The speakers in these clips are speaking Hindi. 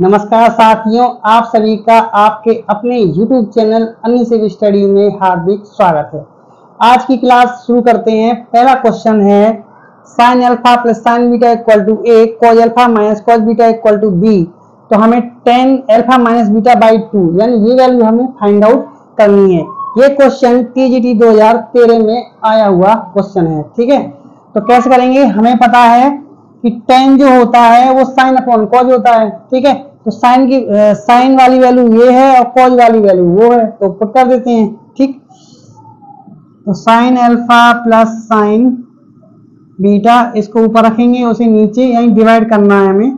नमस्कार साथियों, आप सभी का आपके अपने YouTube चैनल अन्य स्टडी में हार्दिक स्वागत है। आज की क्लास शुरू करते हैं। पहला क्वेश्चन है sine alpha plus sine beta equal to A, cos alpha minus cos beta equal to B. तो हमें tan alpha minus beta by 2 यानी ये वैल्यू हमें फाइंड आउट करनी है। ये क्वेश्चन TGT 2013 में आया हुआ क्वेश्चन है। ठीक है, तो कैसे करेंगे? हमें पता है कि tan जो होता है वो साइन अपॉन कॉज होता है। ठीक है, तो साइन वाली वैल्यू ये है और कॉज वाली वैल्यू वो है, तो पुट कर देते हैं। ठीक, तो sign alpha plus sine beta इसको ऊपर रखेंगे, उसे नीचे यानी डिवाइड करना है हमें,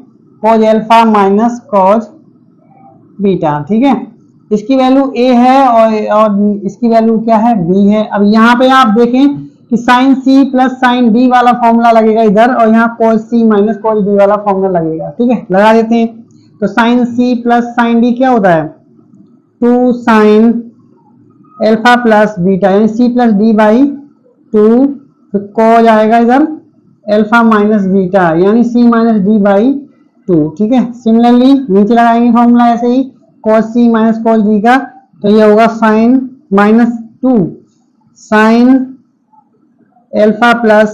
cause alpha minus cos beta. ठीक है, इसकी वैल्यू a है और इसकी वैल्यू क्या है? b है। अब यहाँ पे आप देखें कि sine c plus sine d वाला फॉर्मूला लगेगा इधर, और यहाँ cos c minus cos d वाला फॉर्मूला लगेगा। ठीक है, लगा देते हैं। तो sine c plus sine d क्या होता है? 2 साइन अल्फा प्लस बीटा यानी c प्लस d बाई 2, फिर कॉज आएगा इधर अल्फा माइनस बीटा यानी c माइनस d बाई 2। ठीक है, सिमिलरली नीचे लगाएंगे फॉर्मूला ऐसे ही, cos c minus cos d का, तो ये होगा sine minus 2 sine alpha plus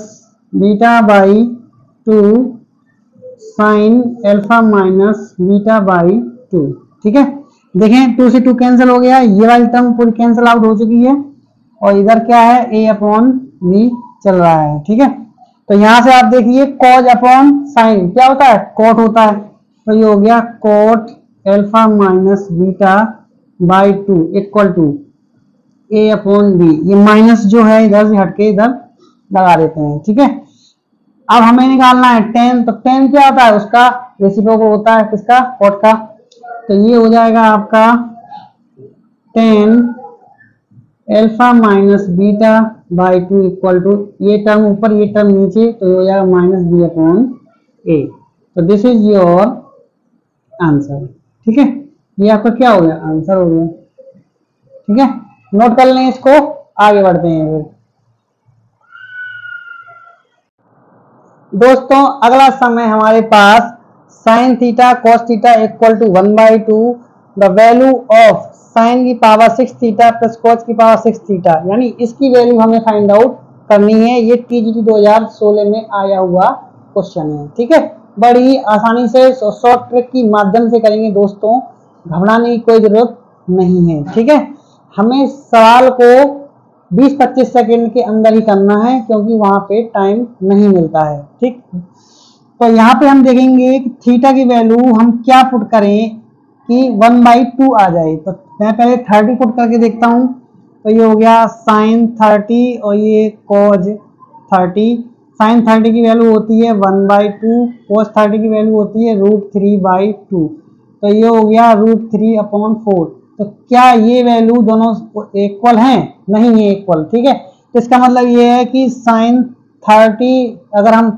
beta by 2 sine alpha minus beta by 2। ठीक है, देखें 2 से 2 कैंसिल हो गया, ये वाली टर्म पूरी कैंसिल आउट हो चुकी है, और इधर क्या है? a अपॉन b चल रहा है। ठीक है, तो यहां से आप देखिए कॉज अपॉन साइन क्या होता है? कॉट होता है, तो ये हो गया cot alpha minus beta by 2 equal to a upon b। ये माइनस जो है इधर से हटके इधर लगा देते हैं। ठीक है, अब हमें निकालना है tan। तो tan क्या होता है? उसका रेसिप्रोकल होता है, किसका? कॉट का। तो ये हो जाएगा आपका tan alpha minus beta by 2 equal to ये टर्म ऊपर ये टर्म नीचे, तो ये हो जाएगा माइनस b अपॉन a। तो दिस इज योर आंसर। ठीक है, ये आपका क्या हो गया? आंसर हो गया। ठीक है, नोट कर लें इसको, आगे बढ़ते हैं। फिर दोस्तों अगला समय हमारे पास sine theta cos theta equal to 1/2 the value of sine की पावर 6 थीटा प्लस कॉस की पावर 6 थीटा, यानी इसकी वैल्यू हमें फाइंड आउट करनी है। ये TGT 2016 में आया हुआ क्वेश्चन है। ठीक है, बड़ी आसानी से शॉर्ट ट्रिक की माध्यम से करेंगे दोस्तों, घबराने की कोई जरूरत नहीं है। ठीक है, हमें सवाल को 20-25 सेकेंड के अंदर ही करना है, क्योंकि वहां पे टाइम नहीं मिलता है। ठीक, तो यहाँ पे हम देखेंगे कि थीटा की वैल्यू हम क्या पुट करें कि 1/2 आ जाए। तो मैं पहले 30 पुट करके देखता हूँ, तो ये हो गया साइन 30 और ये कॉज 30। साइन 30 की वैल्यू होती है 1/2, कॉस 30 की वैल्यू होती है √3/2, तो ये हो गया √3/4। तो क्या ये वैल्यू दोनों इक्वल हैं? नहीं है इक्वल। ठीक है, तो इसका मतलब ये है कि साइन 30 अगर हम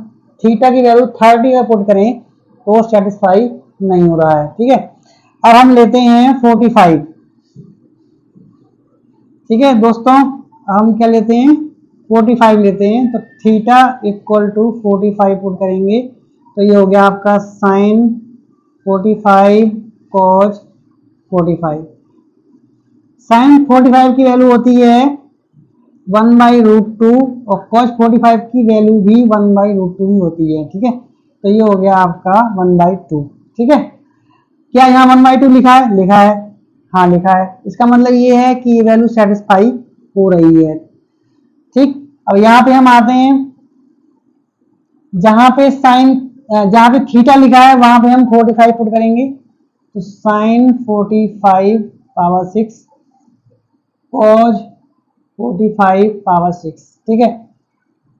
थीटा की वैल्यू 30 का पुट करें तो सेटिस्फाई नहीं हो रहा है। ठीक है, अब हम लेते हैं 45। ठीक है दोस्तों, हम क्या लेते हैं? 45 लेते हैं। तो थीटा इक्वल टू 45 पुट करेंगे, तो ये हो गया आपका साइन 45 कॉज 45। साइन 45 की वैल्यू होती है 1/√2 और cos 45 की वैल्यू भी 1/√2 ही होती है। ठीक है, तो ये हो गया आपका 1/2। ठीक है, क्या यहाँ 1/2 लिखा है? लिखा है, हाँ लिखा है। इसका मतलब ये है कि ये वैल्यू सेटिस्फाई हो रही है। ठीक, अब यहाँ पे हम आते हैं, जहां पे थीटा लिखा है वहां पे हम 45 पुट करेंगे, तो साइन 45 पावर 6 कॉज 45 पावर 6। ठीक है,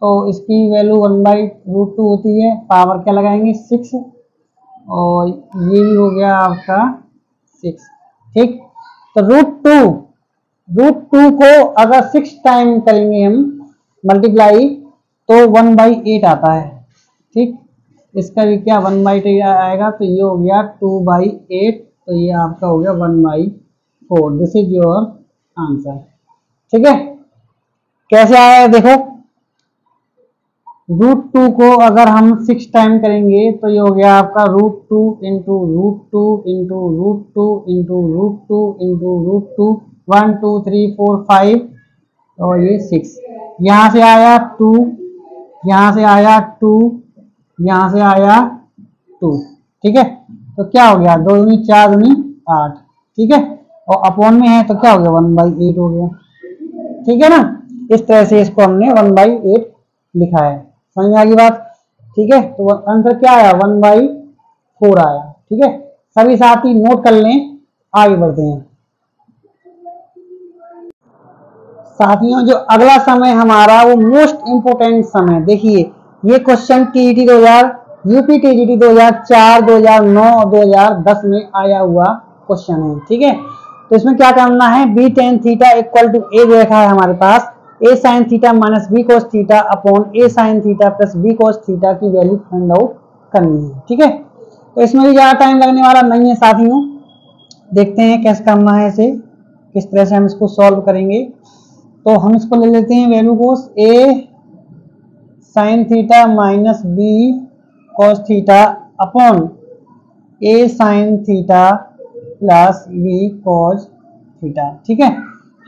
तो इसकी वैल्यू 1/√2 होती है, पावर क्या लगाएंगे? 6, और ये भी हो गया आपका 6। ठीक, तो √2 को अगर 6 टाइम करेंगे हम मल्टीप्लाई, तो 1/8 आता है। ठीक, इसका भी क्या 1/8 आएगा, तो ये हो गया 2/8, तो ये आपका हो गया 1/4। This is your answer. ठीक है, कैसे आया है देखो, √2 को अगर हम 6 टाइम करेंगे तो ये हो गया आपका √2 इंटू √2 इंटू √2 इंटू √2 इंटू √2, 1 2 3 4 5 और ये 6। यहाँ से आया 2, यहाँ से आया 2, यहाँ से आया 2। ठीक है, तो क्या हो गया 2 दूनी 4 दूनी 8। ठीक है, और अपॉन में है तो क्या हो गया 1/8 हो गया। ठीक है ना, इस तरह से इसको हमने 1/8 लिखा है। समझ में आ गई बात। ठीक है, तो आंसर क्या आया 1/4 आया। ठीक है, सभी साथी नोट कर लें, आगे बढ़ते हैं। साथियों जो अगला समय हमारा वो मोस्ट इंपोर्टेंट समय, देखिए ये क्वेश्चन टीजीटी 2000, यूपी टीजीटी 2004, 2009 और 2010 में आया हुआ क्वेश्चन है। ठीक है, तो इसमें क्या करना है, B tan theta equal to A देखा है हमारे पास, A sine theta minus B cos theta upon A sine theta plus B cos theta की वैल्यू फाइंड आउट करनी है। ठीक है, तो इसमें भी ज्यादा टाइम लगने वाला नहीं है साथियों। देखते हैं कैसे करना है इसे, किस तरह से हम इसको सॉल्व करेंगे। तो हम इसको ले लेते हैं value cos A sine theta minus B cos theta upon A sine theta plus B cos theta. ठीक है,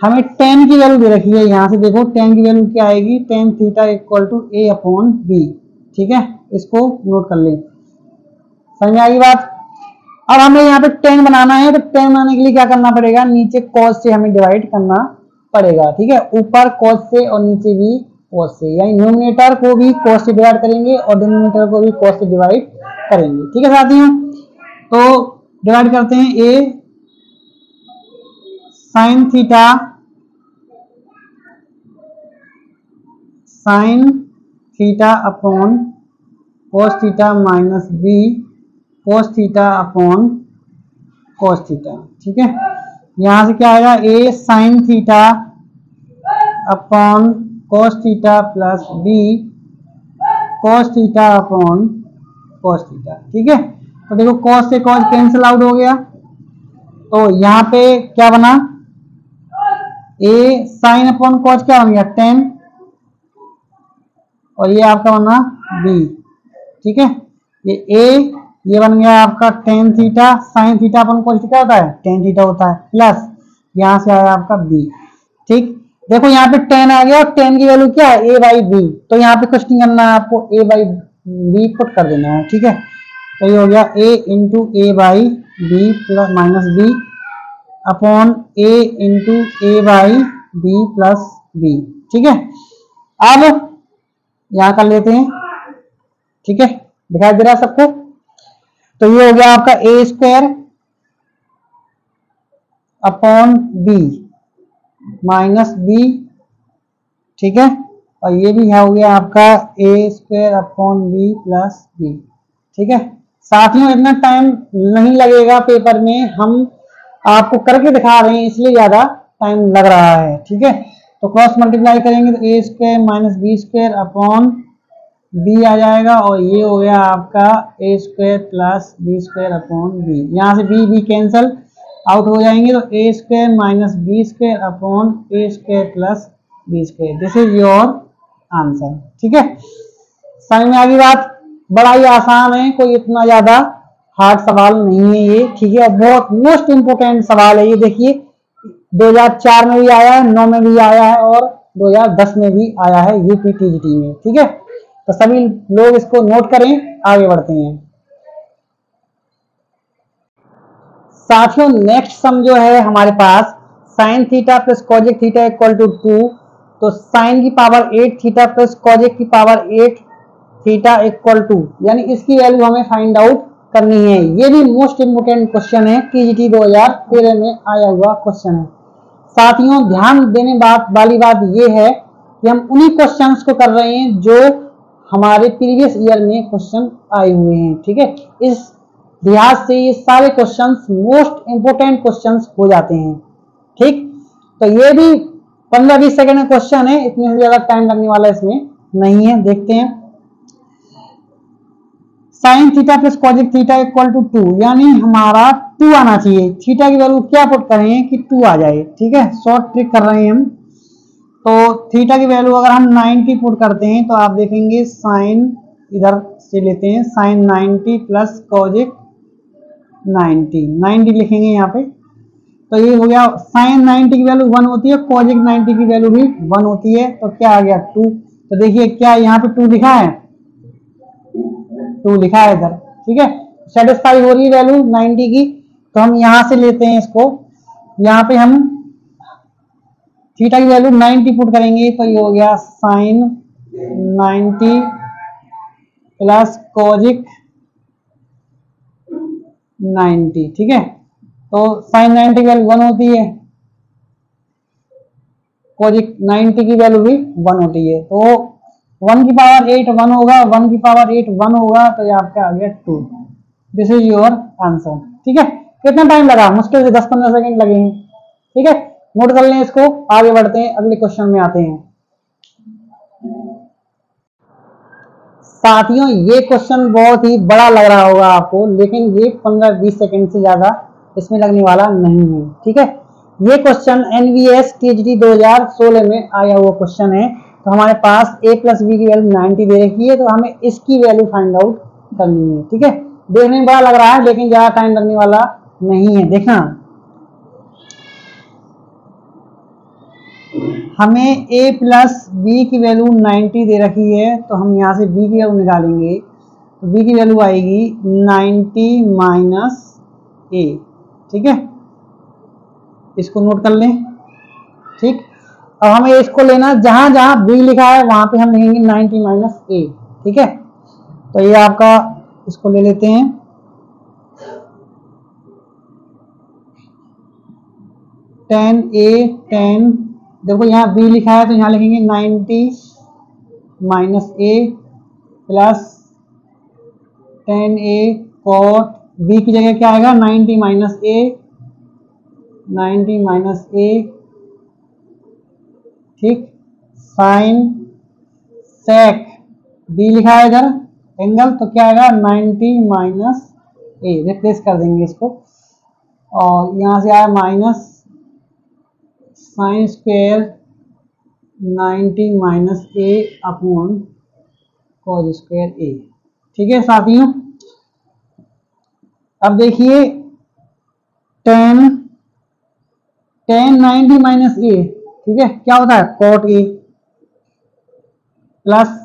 हमें tan की वैल्यू दे रखी है, यहाँ से देखो tan की वैल्यू क्या आएगी, tan theta equal to A upon B. ठीक है, इसको नोट कर लें। समझ आ गई बात। अब हमें यहाँ पे tan बनाना है, तो tan बनाने के लिए क्या करना पड़ेगा, नीचे cos से हमें डिवाइड करना पड़ेगा। ठीक है, ऊपर cos से और नीचे भी cos से, यानी न्यूमरेटर को भी cos से डिवाइड करेंगे और डिनोमिनेटर को भी cos से डिवाइड करेंगे। ठीक है साथियों, तो डिवाइड करते हैं a sine theta sine theta upon cos theta minus B cos theta upon cos theta. ठीक है, यहाँ से क्या आएगा a sine theta upon cos theta plus b cos theta upon cos theta. ठीक है, तो देखो cos से cos कैंसिल आउट हो गया, तो यहाँ पे क्या बना, a साइन अपॉन cos क्या बन गया tan, और ये आपका बना b। ठीक है, ये बन गया आपका tan थीटा, साइन थीटा अपन cos थीटा होता है tan थीटा होता है, प्लस यहाँ से आया आपका b। ठीक, देखो यहाँ पे tan आ गया और tan की वैल्यू क्या है a/b, तो यहाँ पे कुछ नहीं करना है आपको, a/b पुट कर देना है। ठीक है, तो ये हो गया a into a/b plus minus b upon a into a/b plus b। ठीक है, अब यहाँ कर लेते हैं। ठीक है, दिखाई दे रहा है सबको, तो ये हो गया आपका a square upon b minus b। ठीक है, और ये भी हो गया आपका a square upon b plus b। ठीक है साथियों, इतना टाइम नहीं लगेगा पेपर में, हम आपको करके दिखा रहे हैं इसलिए ज्यादा टाइम लग रहा है। ठीक है, तो क्रॉस मल्टीप्लाई करेंगे तो a square minus B square upon b आ जाएगा, और ये हो गया आपका a square plus B square upon b। यहाँ से b कैंसल आउट हो जाएंगे, तो a square minus B square upon a square plus B square. This is your answer. ठीक है, समझ में आ गई बात। बड़ा ही आसान है, कोई इतना ज्यादा हार्ड सवाल नहीं है ये। ठीक है, बहुत मोस्ट इंपोर्टेंट सवाल है ये। देखिए 2004 में भी आया है, 9 में भी आया है और 2010 में भी आया है यूपी टीजीटी में। ठीक है, तो सभी लोग इसको नोट करें, आगे बढ़ते हैं साथियों। नेक्स्ट सम जो है हमारे पास sine theta plus cosec theta equal to 2, तो साइन की पावर 8 थीटा प्लस कॉजेक की पावर 8 थीटा इक्वल टू, यानी इसकी वैल्यू हमें फाइंड आउट करनी है। ये भी मोस्ट इंपोर्टेंट क्वेश्चन है, टीजीटी 2013 में आया हुआ क्वेश्चन है साथियों। ध्यान देने वाली बात ये है कि हम उन्हीं क्वेश्चंस को कर रहे हैं जो हमारे प्रीवियस ईयर में क्वेश्चन आए हुए हैं। ठीक है, इस लिहाज से ये सारे क्वेश्चंस मोस्ट इंपोर्टेंट क्वेश्चंस हो जाते हैं। ठीक, तो ये भी 15-20 सेकंड का क्वेश्चन है, इतने से ज्यादा टाइम लगने वाला इसमें नहीं है। देखते हैं, sine theta plus cosec theta equal to 2, यानी हमारा 2 आना चाहिए। थीटा की वैल्यू क्या पुट करें कि 2 आ जाए। ठीक है, शॉर्ट ट्रिक कर रहे हैं हम, तो थीटा की वैल्यू अगर हम 90 पुट करते हैं तो आप देखेंगे साइन इधर से लेते हैं, साइन 90 प्लस कॉजिक 90 लिखेंगे यहाँ पे। तो ये हो गया, साइन 90 की वैल्यू 1 होती है, कॉजिक 90 की वैल्यू भी 1 होती है, तो क्या आ गया 2। तो देखिए क्या यहाँ पे 2 लिखा है, 2 लिखा है इधर, ठीक है। सेटिस्फाई हो रही है वैल्यू 90 की, तो हम यहां से लेते हैं इसको, यहाँ पे हम थीटा की वैल्यू 90 पुट करेंगे, तो ये हो गया साइन 90 प्लस कॉजिक 90, ठीक है। तो साइन 90 की वैल्यू 1 होती है, कॉजिक 90 की वैल्यू भी 1 होती है, तो 1 की पावर 8 1 होगा, 1 की पावर 8 1 होगा, तो ये आपका आ गया 2। दिस इज योर आंसर, ठीक है। कितना टाइम लगा, मुश्किल से 10-15 सेकंड लगेंगे, ठीक है। नोट कर लें इसको, आगे बढ़ते हैं, अगले क्वेश्चन में आते हैं। साथियों ये क्वेश्चन बहुत ही बड़ा लग रहा होगा आपको, लेकिन ये 15-20 सेकंड से ज्यादा इसमें लगने वाला नहीं है, ठीक है। ये क्वेश्चन NVS THD 2016 में आया हुआ क्वेश्चन है। तो हमारे पास a प्लस बी की वैल्यू 90 दे रखी है, तो हमें इसकी वैल्यू फाइंड आउट करनी है, ठीक है। देखने में बड़ा लग रहा है, लेकिन ज्यादा टाइम लगने वाला नहीं है। देखना, हमें a प्लस बी की वैल्यू 90 दे रखी है, तो हम यहाँ से b की वैल्यू निकालेंगे, तो b की वैल्यू आएगी 90 माइनस a, ठीक है। इसको नोट कर लें, ठीक। अब हमें इसको लेना, जहां जहां b लिखा है वहां पे हम लिखेंगे 90 माइनस a, ठीक है। तो ये आपका, इसको ले लेते हैं, टेन a टेन, देखो यहाँ b लिखा है तो यहाँ लिखेंगे 90 minus a plus 10a cot, b की जगह क्या आएगा 90 माइनस a, 90 माइनस a, ठीक। साइन सेक b लिखा है इधर एंगल, तो क्या आएगा 90 माइनस a, रिप्लेस कर देंगे इसको, और यहाँ से आया minus sine square 90 minus a upon cos square a, ठीक है साथियों। अब देखिए टेन 90 माइनस a, ठीक है, क्या होता है cot a, plus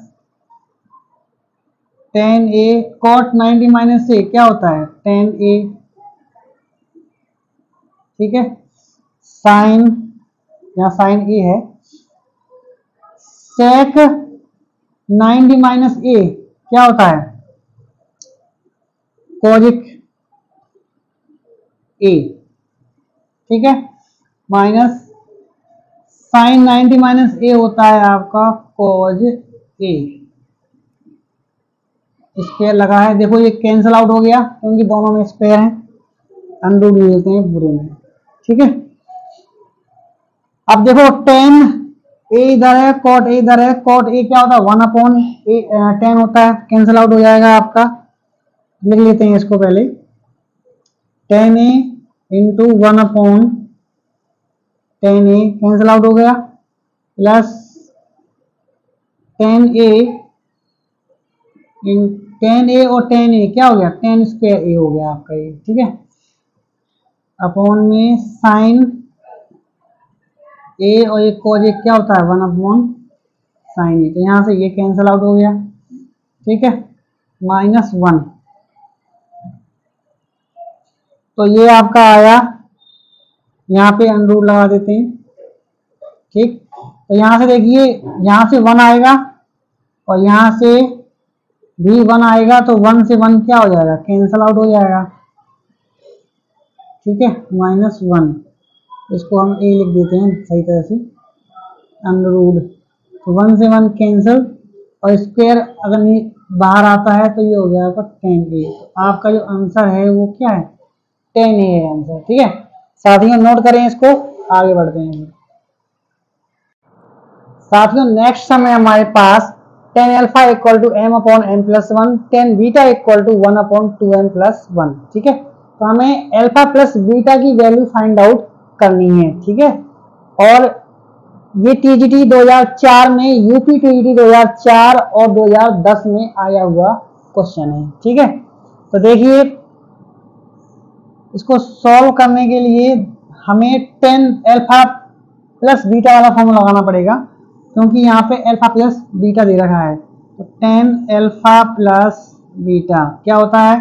10a cot 90 minus a क्या होता है 10a, ठीक है। साइन, यहाँ साइन a है, सेक 90 माइनस a क्या होता है कॉजिक a, ठीक है, माइनस साइन 90 माइनस a होता है आपका कॉज a, स्क्वायर लगा है, देखो ये कैंसिल आउट हो गया क्योंकि दोनों में स्क्वायर है, अंडू ले लेते हैं पूरे में, ठीक है। अब देखो 10a इधर है, कॉट a इधर है, कॉट a क्या होता है 1 अपॉन 10 होता है, कैंसिल आउट हो जाएगा आपका, लिख लेते हैं इसको पहले, 10a into 1 upon 10a cancel out हो गया, प्लस 10a और 10a क्या हो गया 10 स्क्वायर a हो गया आपका ये, ठीक है। अपॉन में साइन a और एक कॉज एक क्या होता है 1 अपॉन साइन a, तो यहाँ से ये कैंसिल आउट हो गया, ठीक है, माइनस 1, तो ये आपका आया, यहाँ पे अंडर लगा देते हैं, ठीक। तो यहाँ से देखिए यहाँ से 1 आएगा और यहाँ से भी 1 आएगा, तो 1 से 1 क्या हो जाएगा कैंसिल आउट हो जाएगा, ठीक है, माइनस 1, इसको हम a लिख देते हैं सही तरह से, अंडर रूट, तो 1 से 1 कैंसिल, और स्क्वायर अगर बाहर आता है तो ये हो गया आपका 10a, आपका जो आंसर है वो क्या है 10a है आंसर, ठीक है साथियों। नोट करें इसको, आगे बढ़ते हैं साथियों। नेक्स्ट समय हमारे पास tan alpha equal to m upon m plus 1, tan beta equal to 1 upon 2m plus 1, ठीक है। तो हमें अल्फा प्लस बीटा की वैल्यू फाइंड आउट करनी है, ठीक है। और ये टीजीटी 2004 में, यूपी टीजीटी 2004 और 2010 में आया हुआ क्वेश्चन है। ठीक है, तो देखिए इसको सॉल्व करने के लिए हमें 10 अल्फा प्लस बीटा वाला फॉर्मूला लगाना पड़ेगा, क्योंकि यहाँ पे अल्फा प्लस बीटा दे रखा है। तो 10 अल्फा प्लस बीटा क्या होता है,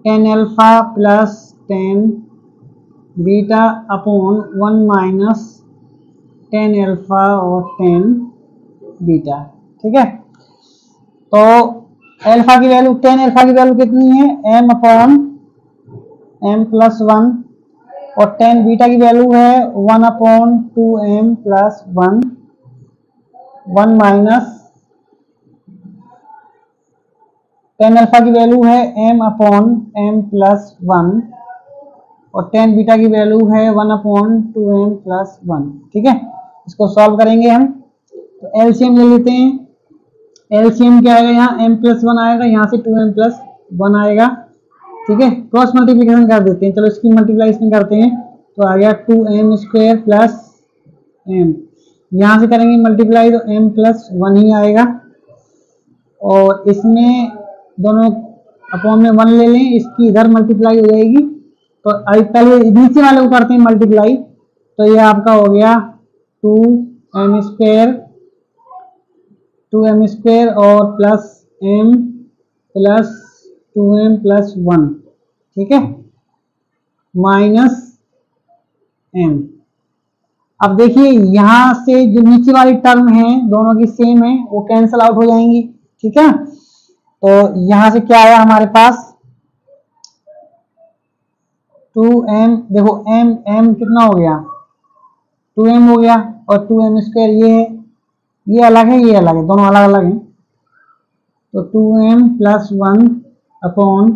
10 alpha plus 10 beta upon 1 minus 10 alpha और 10 बीटा। ठीक है, तो अल्फा की वैल्यू 10 अल्फा की वैल्यू कितनी है, m अपॉन m प्लस 1, और 10 बीटा की वैल्यू है 1 upon 2m plus 1, 1 minus 10 alpha की वैल्यू है m अपॉन m प्लस 1, और 10 बीटा की वैल्यू है 1 अपॉन 2m प्लस 1। ठीक है, इसको सॉल्व करेंगे हम, तो एलसीएम ले लेते हैं। एलसीएम क्या आएगा, यहाँ m प्लस 1 आएगा, यहाँ से 2m प्लस 1 आएगा। ठीक है, क्रॉस मल्टीप्लिकेशन कर देते हैं, चलो इसकी मल्टीप्लाई इसमें करते हैं, तो आ गया 2m स्क्वायर प्लस m, यहाँ से करेंगे मल्टीप्लाई तो m प्लस 1 ही आएगा, और इसमें दोनों अपॉन में 1 ले लें, इसकी इधर मल्टीप्लाई हो जाएगी। तो पहले नीचे वाले को करते हैं मल्टीप्लाई, तो ये आपका हो गया 2m स्क्वायर और plus m plus 2m plus 1। ठीक है, माइनस m। अब देखिए यहां से जो नीचे वाली टर्म है दोनों की सेम है, वो कैंसल आउट हो जाएंगी। ठीक है, तो यहां से क्या आया हमारे पास 2m, देखो m कितना हो गया 2m हो गया, और 2m स्क्वायर ये है, ये अलग है, ये अलग है, दोनों अलग अलग हैं। तो 2m plus 1 upon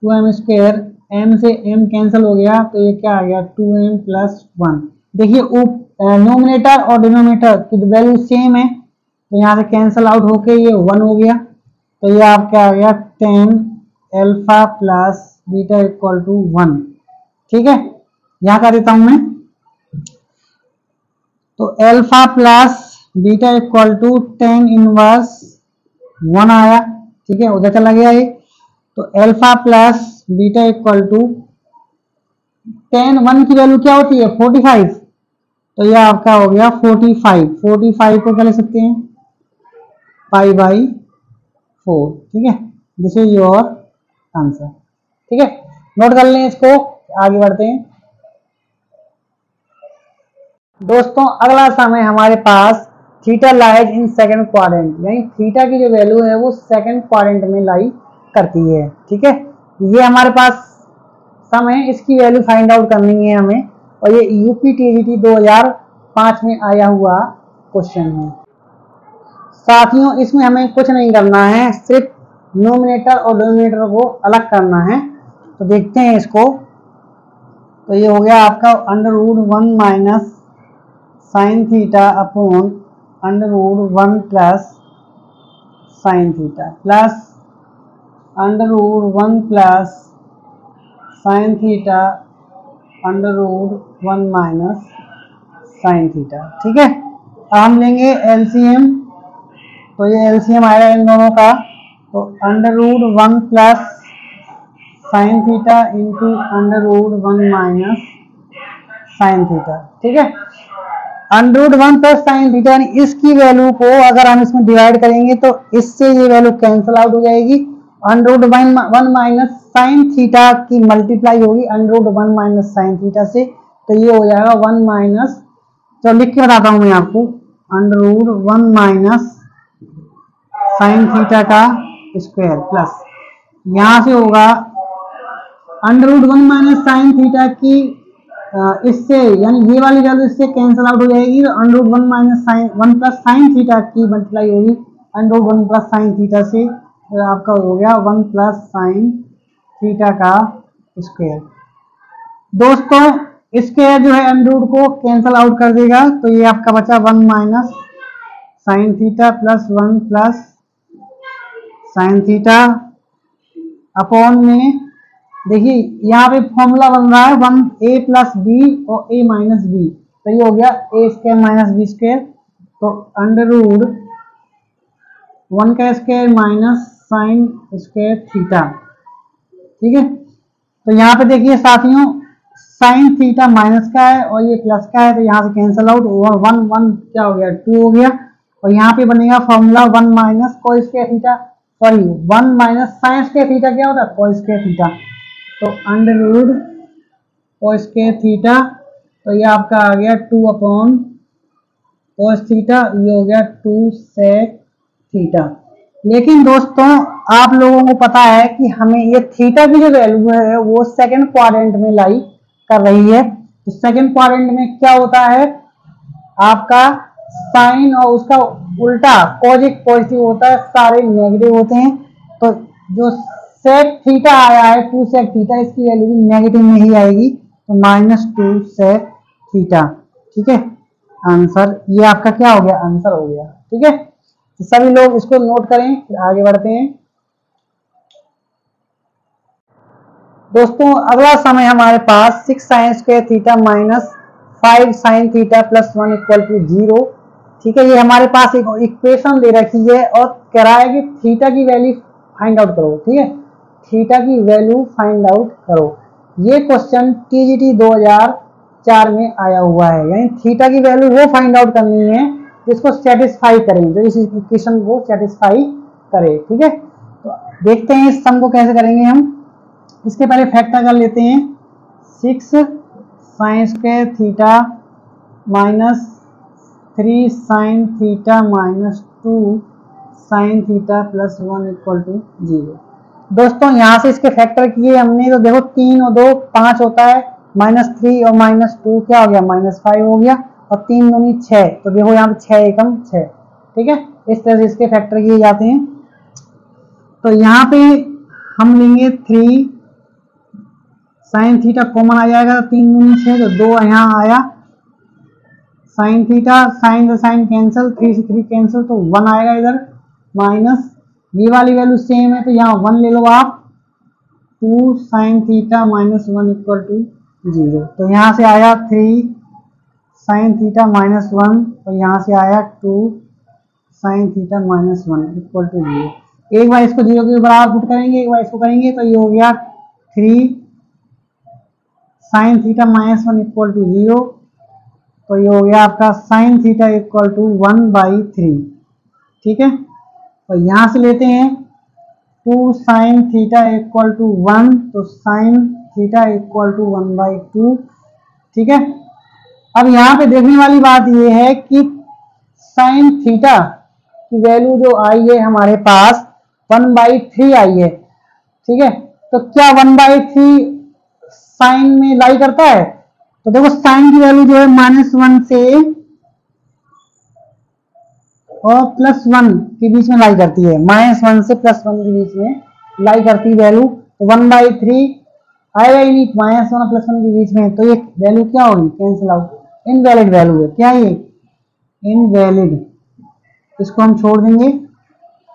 2m square, m से m कैंसिल हो गया, तो ये क्या आ गया 2m प्लस 1। देखिए नोमिनेटर और डिनोमिनेटर की वैल्यू सेम है, तो यहाँ से कैंसिल आउट होके ये 1 हो गया, तो ये आपका आ गया 10 alpha plus beta equal to 1। ठीक है, यहाँ कर देता हूं मैं, तो alpha plus beta equal to 10 inverse 1 आया। ठीक है, उधर चला गया ये, तो alpha plus beta equal to 10, 1 की वैल्यू क्या होती है 45, तो यह आपका हो गया 45 को क्या लिख सकते हैं पाई बाई 4। ठीक है, दिस इज योर आंसर। ठीक है, नोट कर लें इसको, आगे बढ़ते हैं दोस्तों। अगला समय हमारे पास theta lies in second quadrant, यानी थीटा की जो वैल्यू है वो सेकंड क्वाड्रेंट में लाई करती है। ठीक है, ये हमारे पास सम है, इसकी वैल्यू फाइंड आउट करनी है हमें, और ये यूपी टीजीटी 2005 में आया हुआ क्वेश्चन है। साथियों इसमें हमें कुछ नहीं करना है, सिर्फ नोमिनेटर और डिनोमिनेटर को अलग करना है। तो देखते हैं इसको, तो ये हो गया आपका √1 minus sign theta upon √1 plus sine theta plus √1 plus sine theta √1 minus sine theta. ठीक है, अब हम लेंगे एलसीएम, तो ये एलसीएम आएगा इन दोनों का, तो √1 plus sine theta into √1 minus sine theta. ठीक है, √1 प्लस साइन थीटा, यानी इसकी वैल्यू को अगर हम इसमें डिवाइड करेंगे तो इससे ये वैल्यू कैंसिल आउट हो जाएगी। √1 माइनस साइन थीटा की मल्टीप्लाई होगी √1 माइनस साइन थीटा से, तो ये हो जाएगा 1 माइनस, तो लिख के बताता हूं मैं आपको, √1 माइनस साइन थीटा का स्क्वायर प्लस यहां से होगा √1 माइनस साइन थीटा की इससे, यानी ये वाली वैल्यू इससे कैंसिल आउट हो जाएगी, तो √1 minus sine 1 plus sine theta की मल्टीप्लाई होगी √1 प्लस साइन थीटा से, तो आपका हो गया 1 प्लस साइन थीटा का स्क्वायर। दोस्तों इसके जो है √ को कैंसिल आउट कर देगा, तो ये आपका बचा 1 minus sign theta plus 1 plus sine theta upon में, देखिए यहाँ पे फॉर्मूला बन रहा है 1a प्लस बी और a माइनस बी, तो ये हो गया ए स्क्वायर माइनस बी स्क्वायर, तो अंडर रूट 1 का square minus sine square theta. ठीक है, तो यहाँ पे देखिए साथियों साइन थीटा माइनस का है और ये प्लस का है, तो यहाँ से कैंसिल आउट, और 1 1 क्या हो गया 2 हो गया, और यहाँ पे बनेगा formula 1 minus cos square theta, sorry 1 minus sine square theta क्या होता है कोस स्क्वायर थीटा, तो under root cos square theta, तो ये आपका आ गया 2 अपॉन कोस थीटा, ये हो गया 2 सेक थीटा। लेकिन दोस्तों आप लोगों को पता है कि हमें ये थीटा की जो वैल्यू है वो सेकंड क्वाड्रेंट में लाई कर रही है, तो सेकंड क्वाड्रेंट में क्या होता है आपका साइन और उसका उल्टा कॉज एक पॉजिटिव होता है, सारे नेगेटिव होते हैं, तो जो सेक थीटा आया है 2 सेक थीटा, इसकी वैल्यू भी नेगेटिव में ही आएगी, तो -2 सेक थीटा। ठीक है, आंसर ये आपका क्या हो गया, आंसर हो गया। ठीक है, तो सभी लोग इसको नोट करें, फिर आगे बढ़ते हैं। दोस्तों अगला समय हमारे पास 6 sine square theta minus 5 sine theta plus 1 equal to 0। ठीक है, ये हमारे पास एक इक्वेशन दे रखी है और कह रहा है कि थीटा की वैल्यू फाइंड आउट करो। ठीक है, थीटा की वैल्यू फाइंड आउट करो, ये क्वेश्चन टीजीटी 2004 में आया हुआ है, यानी थीटा की वैल्यू वो फाइंड आउट करनी है जिसको सेटिस्फाई करें, जो इस इक्वेशन को सेटिस्फाई करे। ठीक है, तो देखते हैं इस सम को कैसे करेंगे हम। इसके पहले फैक्टर कर लेते हैं, 6 sine square theta minus 3 sine theta minus 2 sine theta plus 1 equal to 0। दोस्तों यहाँ से इसके फैक्टर किए हमने, तो देखो 3 और 2 5 होता है, -3 और -2 क्या हो गया -5 हो गया, और 3 दूनी 6, तो देखो यहाँ पे 6 एकम 6। ठीक है, इस तरह से इसके फैक्टर किए जाते हैं। तो यहाँ पे हम लेंगे 3 साइन थीटा कॉमन आ जाएगा, 3 दूनी 6, तो 2 यहाँ आया साइन थीटा, साइन से साइन कैंसिल, 3 से 3 कैंसिल, तो 1 आएगा इधर, माइनस ये वाली वैल्यू सेम है तो यहाँ 1 ले लो आप, 2 sine theta minus 1 equal to 0। तो यहाँ से आया 3 साइन थीटा माइनस 1, और यहाँ से आया 2 sine theta minus 1 equal to 0। एक बार इसको 0 के बराबर पुट करेंगे, एक बार इसको करेंगे, तो ये हो गया 3 sine theta minus 1 equal to 0, तो ये हो गया आपका साइन थीटा इक्वल टू 1/3। ठीक है, तो यहाँ से लेते हैं 2 साइन थीटा इक्वल टू 1, तो साइन थीटा इक्वल टू 1/2। ठीक है, अब यहाँ पे देखने वाली बात ये है कि साइन थीटा की वैल्यू जो आई है हमारे पास 1/3 आई है। ठीक है, तो क्या 1/3 साइन में लाई करता है, तो देखो साइन की वैल्यू जो है -1 से और +1 के बीच में लाई करती है, -1 से +1 के बीच में लाई करती है वैल्यू, तो 1/3 आएगा ही नहीं, -1 और +1 के बीच में, तो ये वैल्यू क्या होगी, कैंसिल आउट, इनवैलिड वैल्यू है। क्या ये इनवैलिड, इसको हम छोड़ देंगे।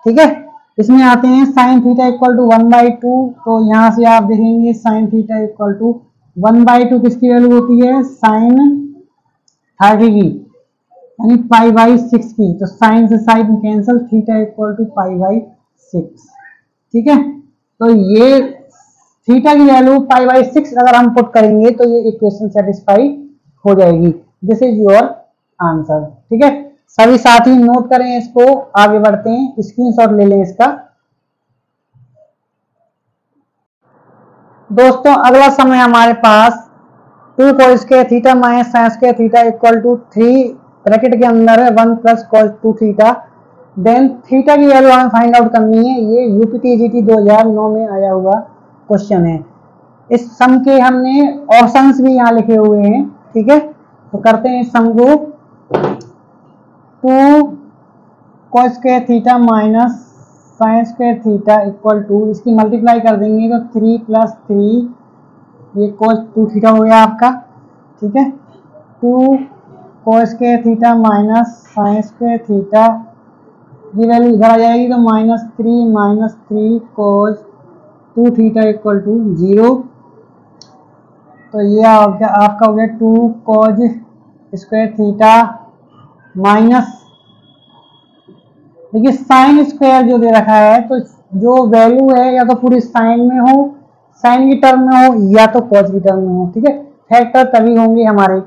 ठीक है, इसमें आते हैं साइन थीटा इक्वल टू 1/2, तो यहाँ से आप देखेंगे साइन थीटा इक्वल टू 1/2 किसकी वैल्यू होती है, साइन 30 की, यानी π/6 की, तो साइन से sine cancel, theta equal to π/6। ठीक है, तो ये थीटा की वैल्यू π/6 अगर हम पुट करेंगे तो ये इक्वेशन सेटिस्फाई हो जाएगी, दिस इज योर आंसर। ठीक है, सभी साथी नोट करें इसको, आगे बढ़ते हैं, स्क्रीनशॉट ले लें इसका। दोस्तों अगला समय हमारे पास 2 cos square theta minus sine square theta equal to 3 bracket के अंदर है 1 + cos 2 थीटा, देन थीटा की वैल्यू हमें फाइंड आउट करनी है। ये यूपीटीजीटी 2009 में आया हुआ क्वेश्चन है। इस सम के हमने ऑप्शंस भी यहाँ लिखे हुए हैं। ठीक है, तो करते हैं इस सम को, 2 cos square theta minus sine square theta equal to, इसकी मल्टीप्लाई कर देंगे तो 3 + 3, ये cos 2 थीटा हो गया आपका। ठीक है, 2 cos square theta minus sine square theta, ये वैल्यू इधर आ जाएगी तो -3 cos 2 थीटा इक्वल टू 0। तो ये आपका हो गया 2 cos स्क्वायर थीटा माइनस, देखिए साइन स्क्वायर जो दे रखा है तो जो वैल्यू है या तो पूरी साइन में हो, साइन की टर्म में हो, या तो कॉस की टर्म में हो, ठीक है। फैक्टर तभी होंगे हमारे,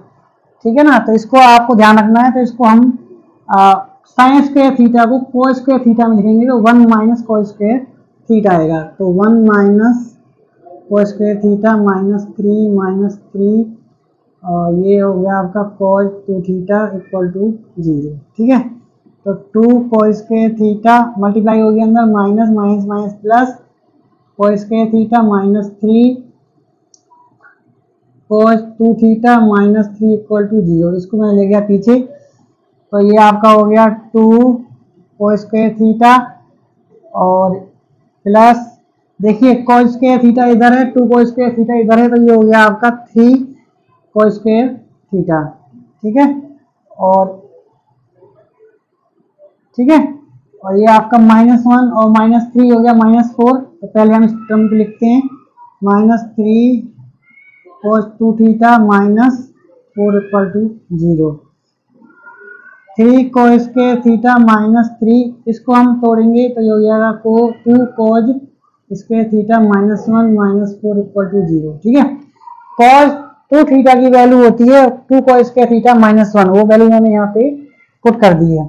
ठीक है ना। तो इसको आपको ध्यान रखना है। तो इसको हम साइन स्क्वायर थीटा को कोस स्क्वायर थीटा में लिखेंगे तो 1 माइनस कोस स्क्वायर थीटा आएगा। तो 1 minus cos square theta minus 3 और ये हो गया आपका cos 2 थीटा इक्वल टू 0, ठीक है। तो 2 cos स्क्वायर थीटा मल्टीप्लाई हो गया अंदर, minus minus minus plus cos square theta minus 3 cos 2 theta minus 3 equal to 0। इसको मैं ले गया पीछे, तो ये आपका हो गया 2 cos स्क्वायर थीटा और प्लस, देखिए cos स्क्वायर थीटा इधर है, 2 cos स्क्वायर थीटा इधर है, तो ये हो गया आपका 3 cos स्क्वायर थीटा, ठीक है। और ठीक है, और ये आपका -1 और -3 हो गया -4। तो पहले हम इस टर्म को लिखते हैं, -3 cos 2 theta -4 equal to 0। 3 cos square theta -3, इसको हम तोड़ेंगे तो ये हो जाएगा 2 cos square theta -1 -4 equal to 0, ठीक है। cos 2 थीटा की वैल्यू होती है 2 cos स्क्वायर थीटा -1, वो वैल्यू मैंने यहाँ पे पुट कर दी है।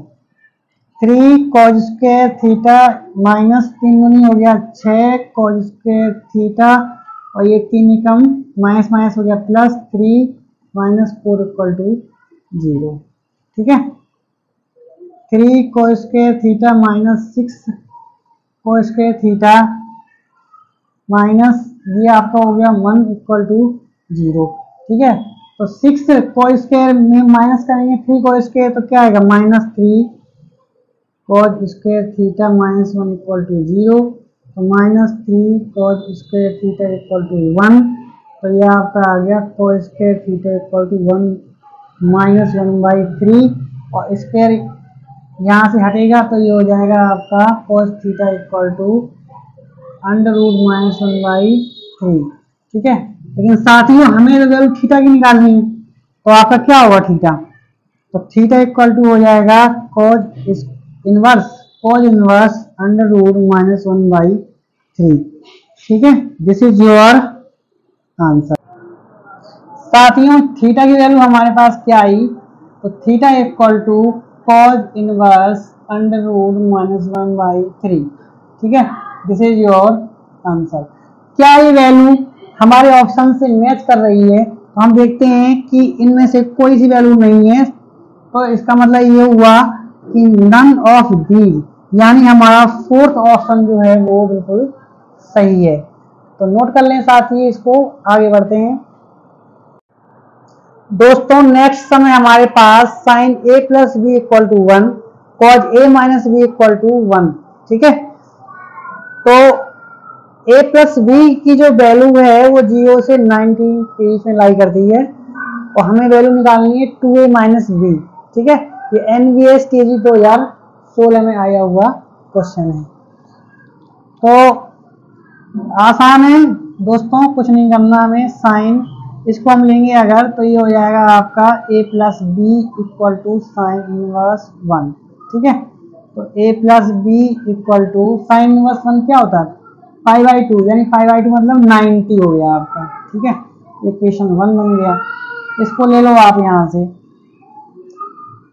3 cos स्क्वायर थीटा -3 गुनी हो गया 6 cos स्क्वायर थीटा, और ये 3 कम माइनस माइनस हो गया प्लस 3 -4 इक्वल टू 0, ठीक है। 3 cos square theta -6 cos square theta minus ये आपका हो गया 1 इक्वल टू 0, ठीक है। तो 6 cos स्क्वायर में माइनस करेंगे 3 cos स्क्वायर, तो क्या आएगा -3 cos square theta -1 equal to 0। तो -3 cos square theta equal to 1, तो ये आपका आ गया cos square theta equal to 1 -1/3, और स्क्वायर यहाँ से हटेगा तो ये हो जाएगा आपका cos थीटा इक्वल टू √-1/3, ठीक है। लेकिन साथियों हमें वैल्यू थीटा की निकालनी है, तो आपका क्या होगा थीटा, तो थीटा इक्वल टू हो जाएगा cos इनवर्स √-1/3, ठीक है। This is your answer. साथियों थीटा की वैल्यू हमारे पास क्या आई, तो theta equal to cos inverse √-1/3, ठीक है। This is your answer. क्या ये वैल्यू हमारे ऑप्शन से मैच कर रही है, तो हम देखते हैं कि इनमें से कोई सी वैल्यू नहीं है, तो इसका मतलब ये हुआ कि नन ऑफ दीज, यानी हमारा फोर्थ ऑप्शन जो है वो बिल्कुल सही है। तो नोट कर लें साथ ही, इसको आगे बढ़ते हैं। दोस्तों नेक्स्ट समय हमारे पास sin a plus b equal to 1 cos a minus b equal to 1, ठीक है। तो a प्लस बी की जो वैल्यू है वो 0 से 90 के बीच में लाई करती है, और हमें वैल्यू निकालनी है 2a माइनस बी, ठीक है। ये NVS TG 2016 में आया हुआ क्वेश्चन है। तो आसान है दोस्तों, कुछ नहीं करना हमें। साइन इसको हम लेंगे अगर, तो ये हो जाएगा आपका a plus b equal to sine inverse 1, ठीक है। तो a plus b equal to sine inverse 1 क्या होता है 5/2, यानी 5/2 मतलब 90 हो गया आपका, ठीक है। इक्वेशन 1 बन गया। इसको ले लो आप यहाँ से,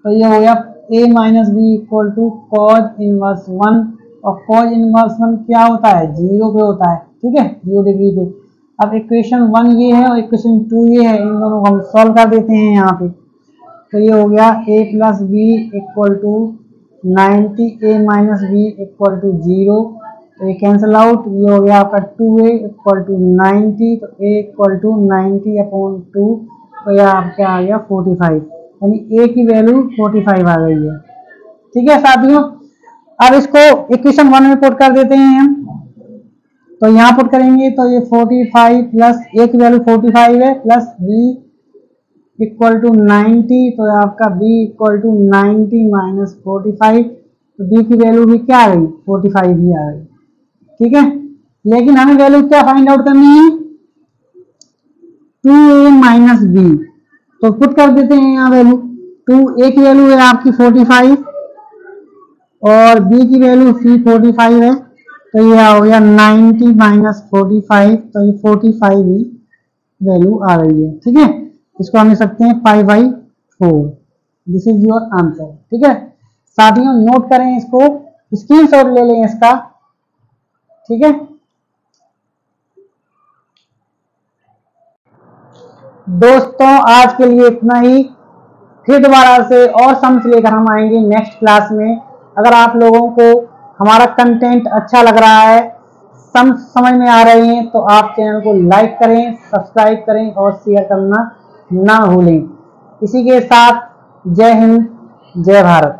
तो ये हो गया a minus b equal to cos inverse 1, और कॉज इनवर्स 1 क्या होता है 0 पे होता है, ठीक है, 0 डिग्री पे। अब इक्वेशन 1 ये है और इक्वेशन 2 ये है, इन दोनों को हम सॉल्व कर देते हैं यहाँ पे। तो ये हो गया a plus b equal to 90, a minus b equal to 0, तो ये कैंसिल आउट। ये हो गया आपका 2a इक्वल टू 90, तो a इक्वल टू 90/2, तो यह आपका आ गया 45, यानी a की वैल्यू 45 आ गई है, ठीक है साथियों। अब इसको इक्वेशन 1 में पुट कर देते हैं हम, तो यहाँ पुट करेंगे तो ये 45 प्लस a की वैल्यू 45 है, प्लस b इक्वल टू 90, तो आपका b इक्वल टू 90 माइनस 45, तो b की वैल्यू भी क्या आ गई 45 ही आ गई, ठीक है। लेकिन हमें वैल्यू क्या फाइंड आउट करनी है 2a माइनस बी, तो पुट कर देते हैं यहाँ वैल्यू। टू ए की वैल्यू है आपकी 45 और बी की वैल्यू सी 45 है, तो ये हो गया 90 माइनस 45, तो ये 45 ही वैल्यू आ रही है। ठीक है, इसको हम लिख सकते हैं π/4। This is your answer. ठीक है साथियों, नोट करें इसको, स्क्रीनशॉट ले लें इसका। ठीक है दोस्तों, आज के लिए इतना ही। फिर दोबारा से और सम्स लेकर हम आएंगे नेक्स्ट क्लास में। अगर आप लोगों को हमारा कंटेंट अच्छा लग रहा है, सम्स समझ में आ रहे हैं, तो आप चैनल को लाइक करें, सब्सक्राइब करें और शेयर करना ना भूलें। इसी के साथ जय हिंद, जय भारत।